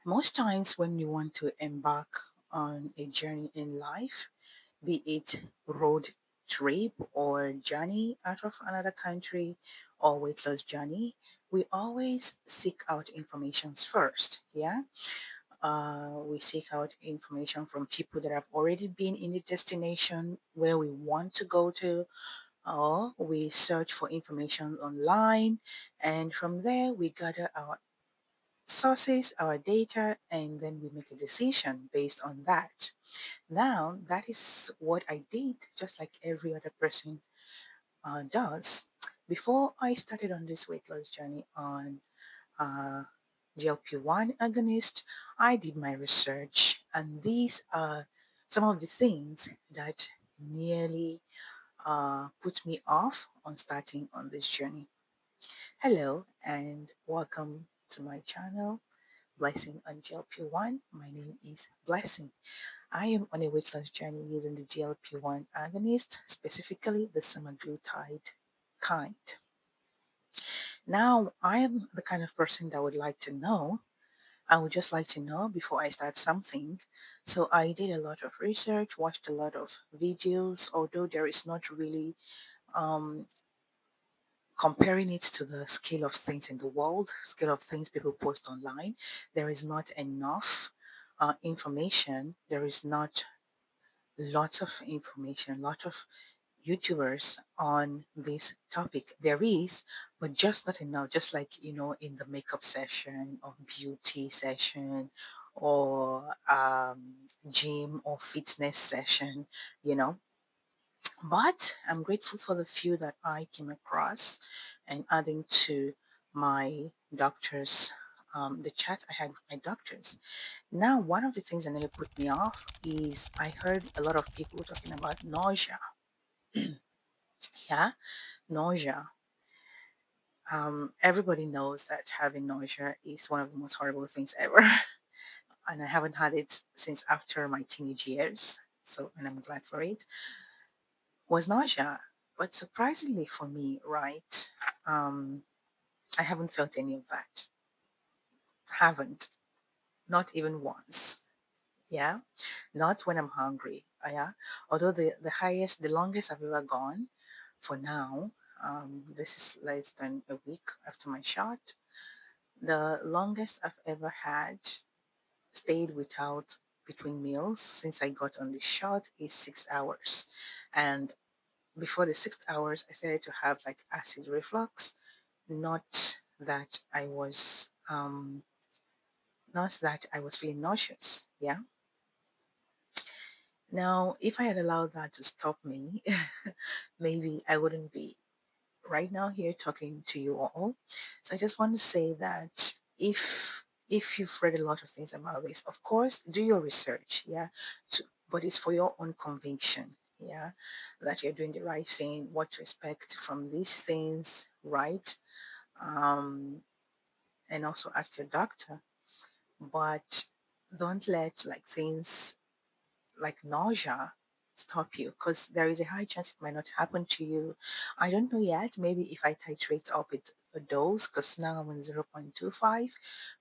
Most times, when you want to embark on a journey in life, be it road trip or journey out of another country or weight loss journey, we always seek out information first. Yeah, we seek out information from people that have already been in the destination where we want to go to, or we search for information online, and from there we gather our sources, our data, and then we make a decision based on that. Now, that is what I did, just like every other person does. Before I started on this weight loss journey on uh, GLP-1 agonist, I did my research, and these are some of the things that nearly put me off on starting on this journey. Hello, and welcome to my channel, Blessing on GLP-1. My name is Blessing. I am on a weight loss journey using the GLP-1 agonist, specifically the semaglutide kind. Now, I am the kind of person that would like to know. I would just like to know before I start something. So I did a lot of research, watched a lot of videos, although there is not really um, comparing it to the scale of things in the world, scale of things people post online, there is not enough information. There is not lots of information, lot of YouTubers on this topic. There is, but just not enough. Just like in the makeup session or beauty session or gym or fitness session, you know. But I'm grateful for the few that I came across and adding to my doctors, the chat I had with my doctors. Now, one of the things that nearly put me off is I heard a lot of people talking about nausea. Yeah, nausea. Everybody knows that having nausea is one of the most horrible things ever. And I haven't had it since after my teenage years. So, and I'm glad for it. Was nausea. But surprisingly for me, right, I haven't felt any of that. Haven't. Not even once. Yeah. Not when I'm hungry. Yeah. Although the longest I've ever gone for now, this is less than a week after my shot. The longest I've ever had stayed without between meals since I got on the shot is 6 hours. And before the 6 hours, I started to have like acid reflux. Not that I was not that I was feeling nauseous. Yeah. Now, if I had allowed that to stop me, maybe I wouldn't be right now here talking to you all. So I just want to say that if you've read a lot of things about this, of course, do your research, yeah. But it's for your own conviction, yeah, that you're doing the right thing, what to expect from these things, right? Um, and also ask your doctor, but don't let like things like nausea stop you because there is a high chance it might not happen to you. I don't know yet. Maybe if I titrate up it a dose because now I'm on 0.25.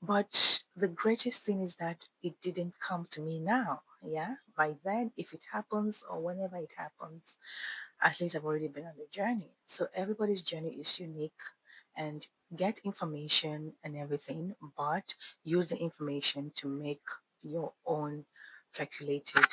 But the greatest thing is that it didn't come to me now. Yeah. By then, if it happens or whenever it happens, at least I've already been on the journey. So everybody's journey is unique and get information and everything, but use the information to make your own calculated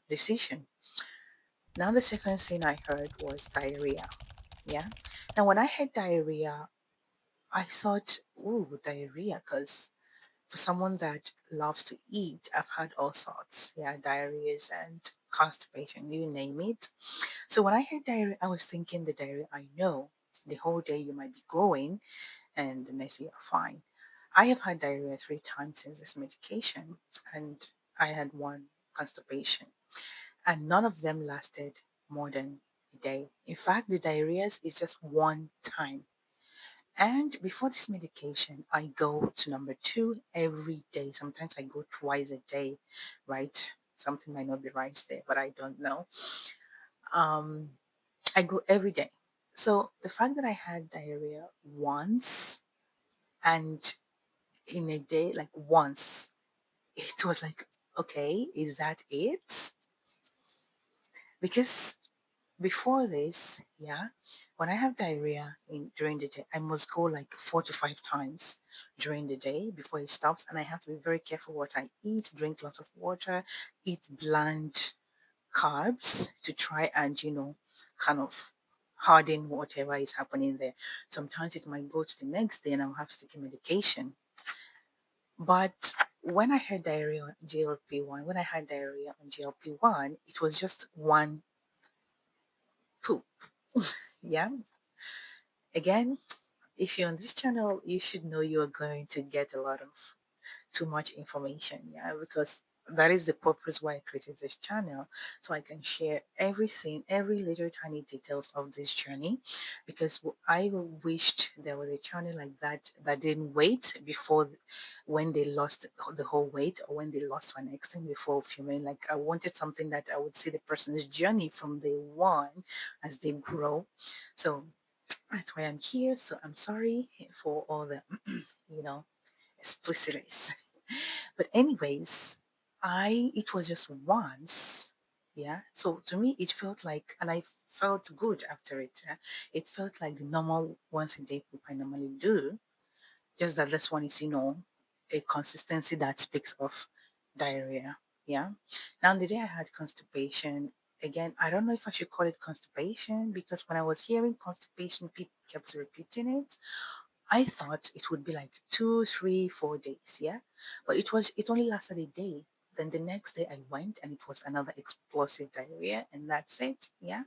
decision. Now, the second thing I heard was diarrhea. Yeah. Now, when I had diarrhea, I thought, ooh, diarrhea, because for someone that loves to eat, I've had all sorts. Yeah, diarrheas and constipation, you name it. So when I heard diarrhea, I was thinking the diarrhea I know. The whole day you might be going, and the next day you're fine. I have had diarrhea 3 times since this medication, and I had one constipation, and none of them lasted more than a day. In fact, the diarrhea is just one time. And before this medication, I go to number two every day. Sometimes I go twice a day, right? Something might not be right there, but I don't know. Um, I go every day. So the fact that I had diarrhea once and in a day, like once. It was like, okay, is that it? Because before this, yeah, when I have diarrhea during the day, I must go like 4 to 5 times during the day before it stops, and I have to be very careful what I eat, drink lots of water, eat bland carbs to try and kind of harden whatever is happening there. Sometimes it might go to the next day, and I'll have to take a medication. But when I had diarrhea on GLP-1, when I had diarrhea on GLP-1, it was just one poop. Yeah. Again, if you're on this channel, you should know you're going to get a lot of too much information. Yeah, because that is the purpose why I created this channel, so I can share everything, every little tiny details of this journey. Because I wished there was a channel like that that didn't wait before when they lost the whole weight, or when they lost to an extent before filming. Like, I wanted something that I would see the person's journey from day one as they grow. So that's why I'm here. So I'm sorry for all the you know explicities. But anyways, I it was just once. Yeah. So to me it felt like, and I felt good after it. Yeah? It felt like the normal once a day poop I normally do. Just that this one is, a consistency that speaks of diarrhea. Yeah. Now the day I had constipation, again, I don't know if I should call it constipation, because when I was hearing constipation, people kept repeating it. I thought it would be like 2, 3, 4 days, yeah. But it only lasted a day. Then the next day I went, and it was another explosive diarrhea, and that's it, yeah.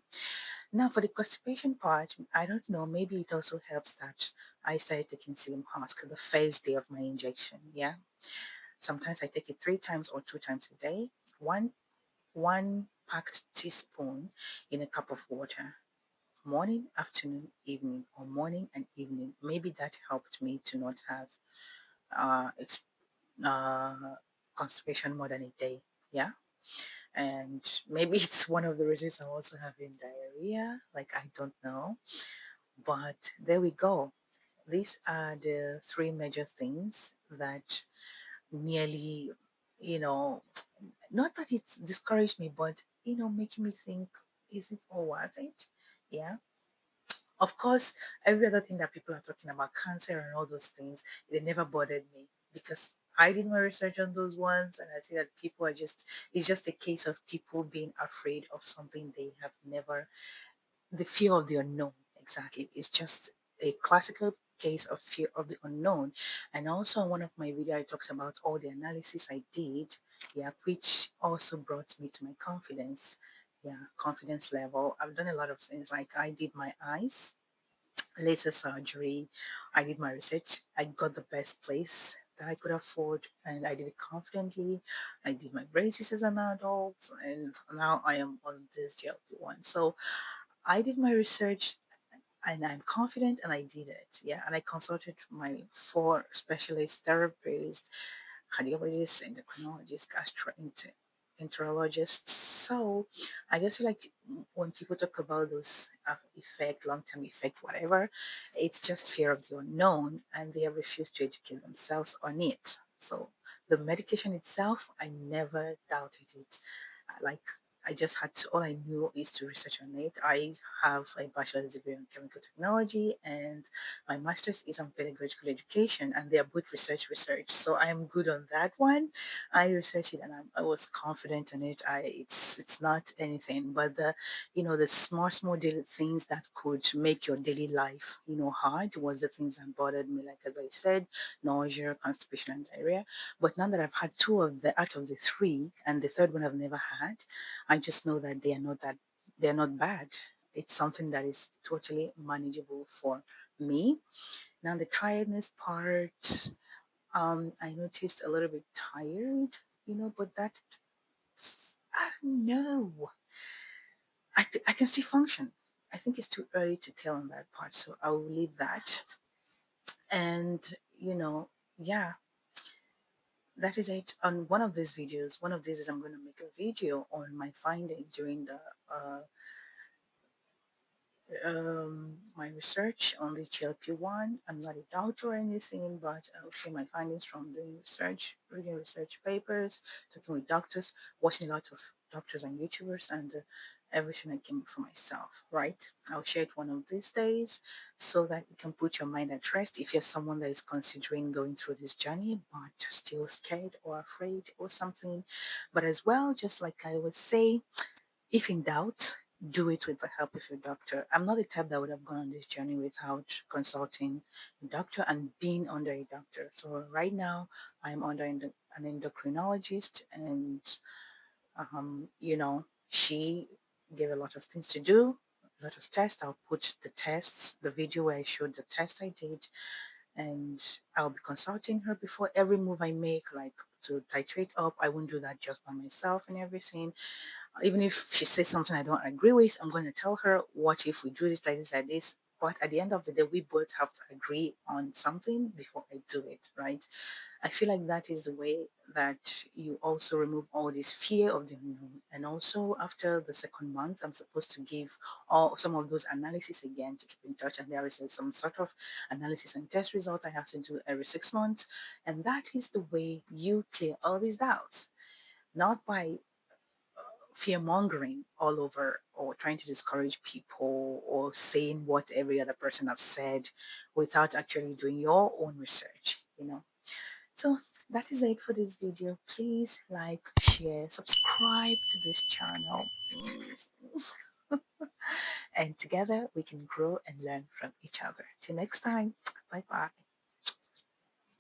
Now for the constipation part, I don't know, maybe it also helps that I started taking psyllium husk the first day of my injection, yeah. Sometimes I take it 3 times or 2 times a day. One packed teaspoon in a cup of water, morning, afternoon, evening, or morning and evening. Maybe that helped me to not have uh, ex- uh, constipation more than a day. Yeah. And maybe it's one of the reasons I'm also having diarrhea. Like, I don't know. But there we go. These are the three major things that nearly, you know, not that it's discouraged me, but, making me think, is it all worth it? Yeah. Of course, every other thing that people are talking about, cancer and all those things, they never bothered me, because I did my research on those ones, and I see that people are just, it's just a case of people being afraid of something they have never, the fear of the unknown. Exactly. It's just a classical case of fear of the unknown. And also in one of my video, I talked about all the analysis I did, yeah, which also brought me to my confidence. Yeah, confidence level. I've done a lot of things. Like, I did my eyes, laser surgery. I did my research. I got the best place that I could afford, and I did it confidently. I did my braces as an adult, and now I am on this GLP-1. So I did my research, and I'm confident, and I did it. Yeah, and I consulted my 4 specialist therapists, cardiologist, endocrinologist, gastroenterologist. So I just feel like when people talk about those effect, long-term effect, whatever, it's just fear of the unknown, and they have refused to educate themselves on it. So the medication itself, I never doubted it. Like, I just had to, all I knew is to research on it. I have a bachelor's degree in chemical technology, and my master's is on pedagogical education, and they are both research. So I am good on that one. I researched it, and I was confident in it. It's not anything, but the small daily things that could make your daily life hard was the things that bothered me. Like, as I said, nausea, constipation, and diarrhea. But now that I've had two of the out of the three, and the third one I've never had, I just know that they're not bad. It's something that is totally manageable for me. Now the tiredness part, I noticed a little bit tired, but that, I don't know. I can still function. I think it's too early to tell on that part, so I will leave that. And yeah, that is it. On one of these videos, one of these is I'm going to make a video on my findings during the my research on the GLP-1. I'm not a doctor or anything, but I'll share my findings from doing research, reading research papers, talking with doctors, watching a lot of doctors and YouTubers, and everything I came up for myself, right? I'll share it one of these days so that you can put your mind at rest if you're someone that is considering going through this journey but still scared or afraid or something. But as well, just like I would say, if in doubt, do it with the help of your doctor. I'm not the type that would have gone on this journey without consulting a doctor and being under a doctor. So right now, I'm under an endocrinologist, and she gave a lot of things to do, a lot of tests. I'll put the tests, the video where I showed the test I did, and I'll be consulting her before every move I make, like to titrate up. I won't do that just by myself and everything. Even if she says something I don't agree with, I'm going to tell her, what if we do this like this, like this? But at the end of the day, we both have to agree on something before I do it, right? I feel like that is the way that you also remove all this fear of the unknown. And also, after the second month, I'm supposed to give all some of those analysis again to keep in touch. And there is some sort of analysis and test result I have to do every 6 months. And that is the way you clear all these doubts, not by fear mongering all over or trying to discourage people or saying what every other person has said without actually doing your own research. So that is it for this video. Please like, share, subscribe to this channel. And together we can grow and learn from each other. Till next time, bye bye.